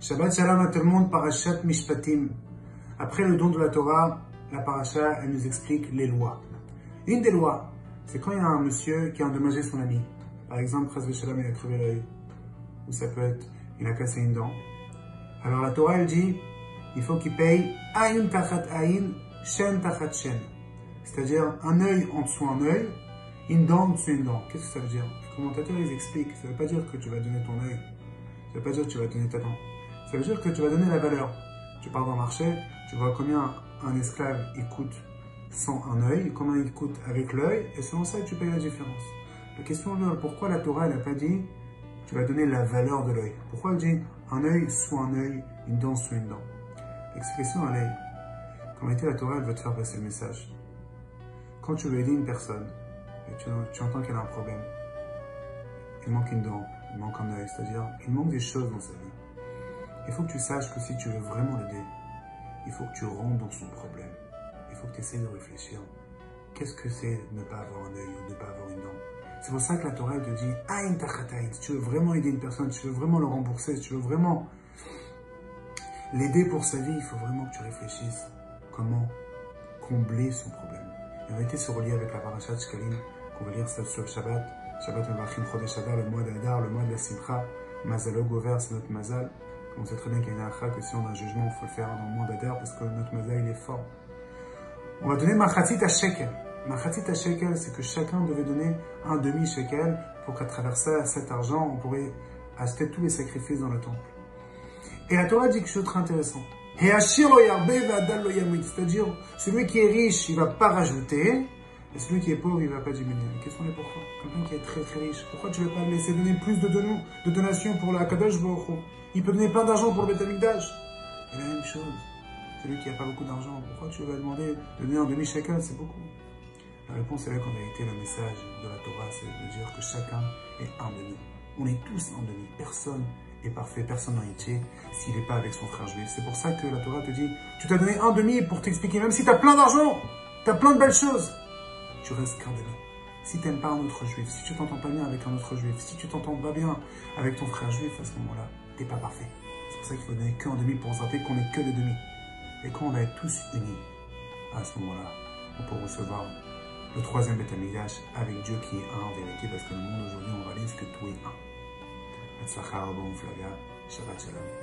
Shabbat Shalom à tout le monde, Parashat Mishpatim. Après le don de la Torah, la Parasha, elle nous explique les lois. Une des lois, c'est quand il y a un monsieur qui a endommagé son ami. Par exemple, Chas Shalom, il a crevé l'œil. Ou ça peut être, il a cassé une dent. Alors la Torah, elle dit, il faut qu'il paye Ayin Tachat Ayin, Shen Tachat Shen. C'est-à-dire un œil en dessous un œil, une dent en dessous une dent. Qu'est-ce que ça veut dire? Les commentateurs, ils expliquent. Ça ne veut pas dire que tu vas donner ton œil. Ça ne veut pas dire que tu vas donner ta dent. Ça veut dire que tu vas donner la valeur. Tu pars dans le marché, tu vois combien un esclave il coûte sans un œil, combien il coûte avec l'œil, et selon ça tu payes la différence. La question est pourquoi la Torah n'a pas dit tu vas donner la valeur de l'œil? Pourquoi elle dit un œil sous un œil, une dent sous une dent? L'explication elle est qu'en réalité la Torah elle veut te faire passer le message. Quand tu veux aider une personne et tu entends qu'elle a un problème, il manque une dent, il manque un œil, c'est-à-dire il manque des choses dans sa vie. Il faut que tu saches que si tu veux vraiment l'aider, il faut que tu rentres dans son problème. Il faut que tu essaies de réfléchir. Qu'est-ce que c'est ne pas avoir un œil ou ne pas avoir une dent? C'est pour ça que la Torah te dit Ayin Tachat Ayin. Si tu veux vraiment aider une personne, si tu veux vraiment le rembourser, si tu veux vraiment l'aider pour sa vie, il faut vraiment que tu réfléchisses comment combler son problème. Et en réalité, c'est relié avec la Parashat Shkalim, qu'on va lire ça sur Shabbat. Shabbat Mevachim Chodesh Adar, le mois d'Adar, le mois de la Simcha. Mazalo Gover, c'est notre Mazal. On sait très bien qu'il y a une halakha que si on a un jugement, il faut le faire dans le mois d'Adar parce que notre mazal il est fort. On va donner machatzit à shekel. Machatzit à shekel, c'est que chacun devait donner un demi-shekel pour qu'à travers ça, cet argent, on pourrait acheter tous les sacrifices dans le temple. Et la Torah dit quelque chose de très intéressant. C'est-à-dire, celui qui est riche, il ne va pas rajouter, et celui qui est pauvre, il ne va pas diminuer. La question est pourquoi? Quelqu'un qui est très très riche, pourquoi tu ne veux pas le laisser donner plus de donations pour la Kadosh Baruch Hu? Il peut donner plein d'argent pour le Beth Amikdash. Et la même chose, celui qui n'a pas beaucoup d'argent, pourquoi tu vas demander de donner un demi-shekel? C'est beaucoup. La réponse est là qu'en vérité, le message de la Torah, c'est de dire que chacun est un demi. On est tous un demi. Personne est parfait, personne n'est entier s'il n'est pas avec son frère juif. C'est pour ça que la Torah te dit, tu t'as donné un demi pour t'expliquer, même si tu as plein d'argent, tu as plein de belles choses, tu restes qu'un demi. Si tu n'aimes pas un autre juif, si tu t'entends pas bien avec un autre juif, si tu t'entends pas bien avec ton frère juif, à ce moment-là, t'es pas parfait. C'est pour ça qu'il faut donner qu'un demi pour se rappeler qu'on n'est que des demi. Et quand on va être tous unis, à ce moment-là, on peut recevoir le troisième Beth Amikdash avec Dieu qui est un en vérité, parce que le monde aujourd'hui, on réalise que tout est un. Shabbat Shalom.